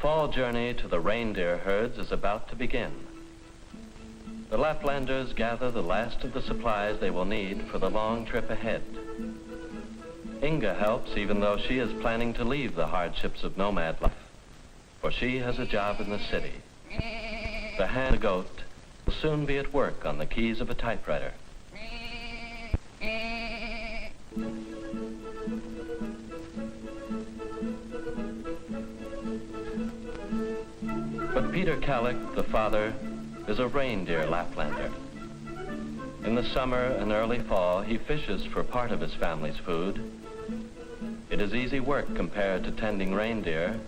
fall journey to the reindeer herds is about to begin. The Laplanders gather the last of the supplies they will need for the long trip ahead. Inga helps even though she is planning to leave the hardships of nomad life, for she has a job in the city. The hand goat will soon be at work on the keys of a typewriter. But Peter Kallik, the father, is a reindeer Laplander. In the summer and early fall, he fishes for part of his family's food. It is easy work compared to tending reindeer,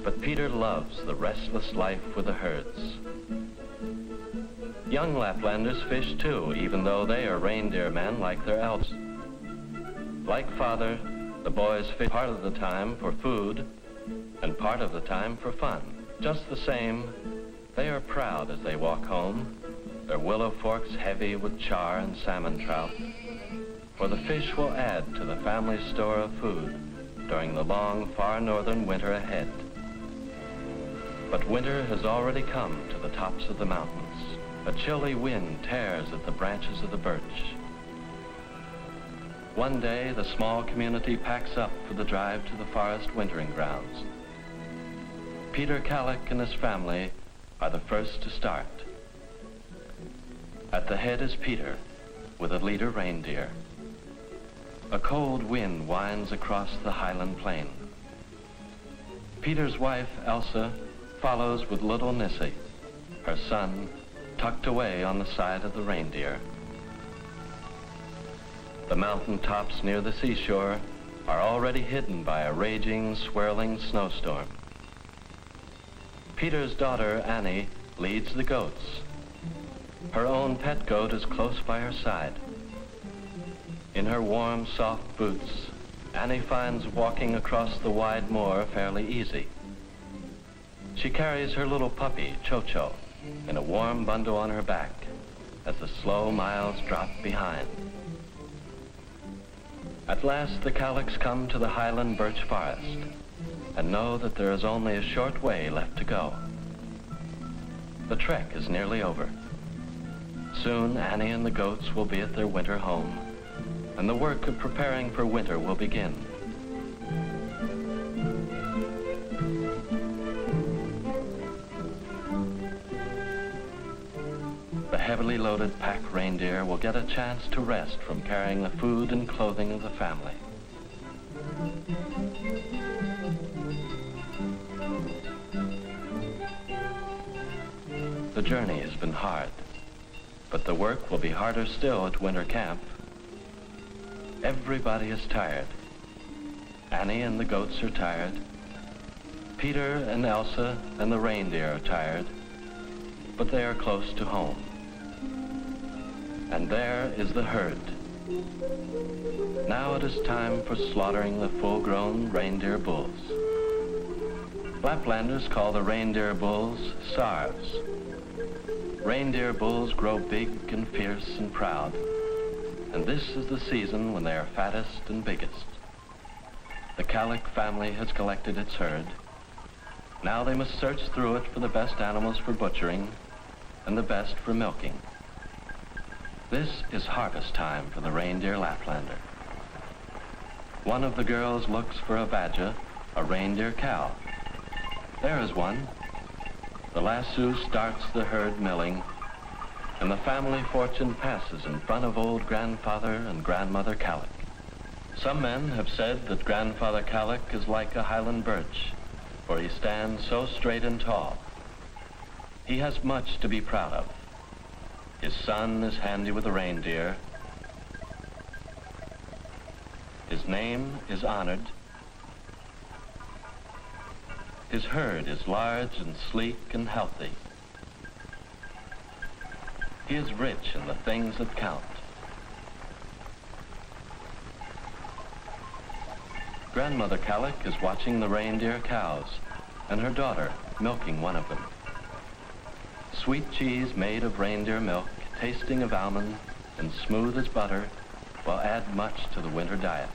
but Peter loves the restless life with the herds. Young Laplanders fish too, even though they are reindeer men like their elders. Like father, the boys fish part of the time for food and part of the time for fun. Just the same, they are proud as they walk home, their willow forks heavy with char and salmon trout, for the fish will add to the family's store of food during the long, far northern winter ahead. But winter has already come to the tops of the mountains. A chilly wind tears at the branches of the birch. One day, the small community packs up for the drive to the forest wintering grounds. Peter Kallik and his family are the first to start. At the head is Peter, with a leader reindeer. A cold wind winds across the highland plain. Peter's wife, Elsa, follows with little Nissie, her son, tucked away on the side of the reindeer. The mountain tops near the seashore are already hidden by a raging, swirling snowstorm. Peter's daughter, Annie, leads the goats. Her own pet goat is close by her side. In her warm, soft boots, Annie finds walking across the wide moor fairly easy. She carries her little puppy, Cho-Cho, in a warm bundle on her back as the slow miles drop behind. At last, the Kalliks come to the highland birch forest and know that there is only a short way left to go. The trek is nearly over. Soon, Annie and the goats will be at their winter home, and the work of preparing for winter will begin. The heavily loaded pack reindeer will get a chance to rest from carrying the food and clothing of the family. The journey has been hard, but the work will be harder still at winter camp. Everybody is tired. Annie and the goats are tired. Peter and Elsa and the reindeer are tired, but they are close to home. And there is the herd. Now it is time for slaughtering the full-grown reindeer bulls. Laplanders call the reindeer bulls sarves. Reindeer bulls grow big and fierce and proud, and this is the season when they are fattest and biggest. The Kallik family has collected its herd. Now they must search through it for the best animals for butchering and the best for milking. This is harvest time for the reindeer Laplander. One of the girls looks for a Vaja, a reindeer cow. There is one. The lasso starts the herd milling, and the family fortune passes in front of old grandfather and grandmother Kallik. Some men have said that grandfather Kallik is like a highland birch, for he stands so straight and tall. He has much to be proud of. His son is handy with the reindeer. His name is honored. His herd is large and sleek and healthy. He is rich in the things that count. Grandmother Kallik is watching the reindeer cows and her daughter milking one of them. Sweet cheese made of reindeer milk, tasting of almond and smooth as butter, will add much to the winter diet.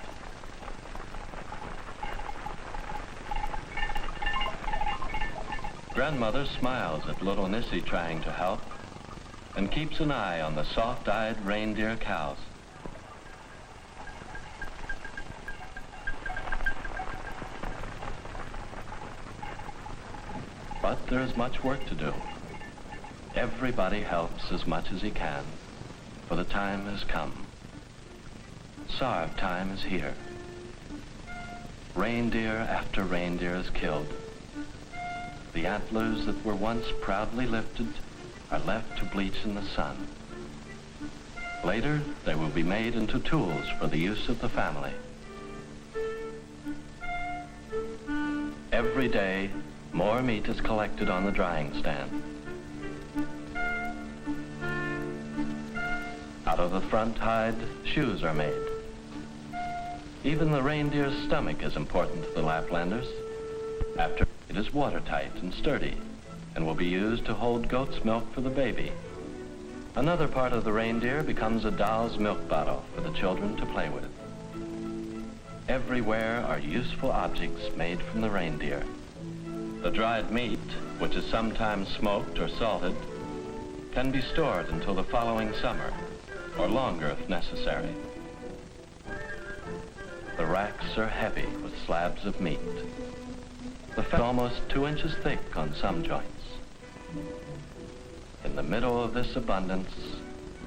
Grandmother smiles at little Nissy trying to help and keeps an eye on the soft-eyed reindeer cows. But there is much work to do. Everybody helps as much as he can, for the time has come. Sarve time is here. Reindeer after reindeer is killed. The antlers that were once proudly lifted are left to bleach in the sun. Later, they will be made into tools for the use of the family. Every day, more meat is collected on the drying stand. Out of the front hide, shoes are made. Even the reindeer's stomach is important to the Laplanders. After it is watertight and sturdy and will be used to hold goat's milk for the baby. Another part of the reindeer becomes a doll's milk bottle for the children to play with. Everywhere are useful objects made from the reindeer. The dried meat, which is sometimes smoked or salted, can be stored until the following summer, or longer if necessary. The racks are heavy with slabs of meat. The fat is almost 2 inches thick on some joints. In the middle of this abundance,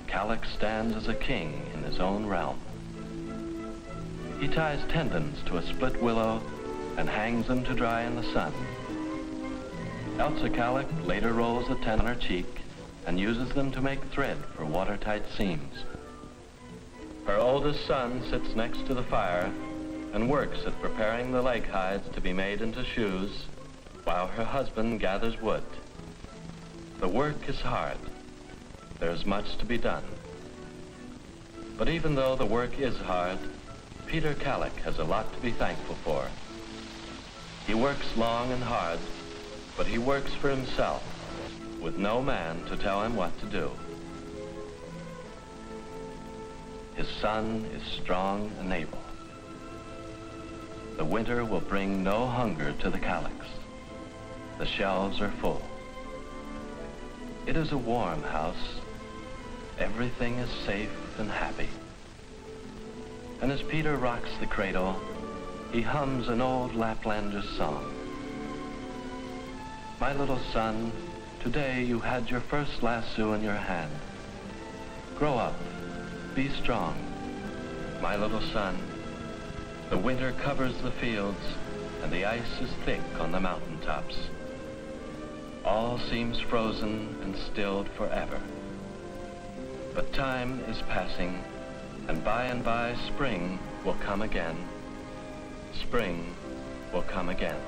Calix stands as a king in his own realm. He ties tendons to a split willow and hangs them to dry in the sun. Elsa Calix later rolls the tendon on her cheek and uses them to make thread for watertight seams. Her oldest son sits next to the fire and works at preparing the leg hides to be made into shoes while her husband gathers wood. The work is hard. There's much to be done. But even though the work is hard, Peter Calix has a lot to be thankful for. He works long and hard, but he works for himself, with no man to tell him what to do. His son is strong and able. The winter will bring no hunger to the Calix. The shelves are full. It is a warm house. Everything is safe and happy. And as Peter rocks the cradle, he hums an old Laplanders song. My little son, today you had your first lasso in your hand. Grow up, be strong. My little son, the winter covers the fields and the ice is thick on the mountaintops. All seems frozen and stilled forever. But time is passing, and by spring will come again. Spring will come again.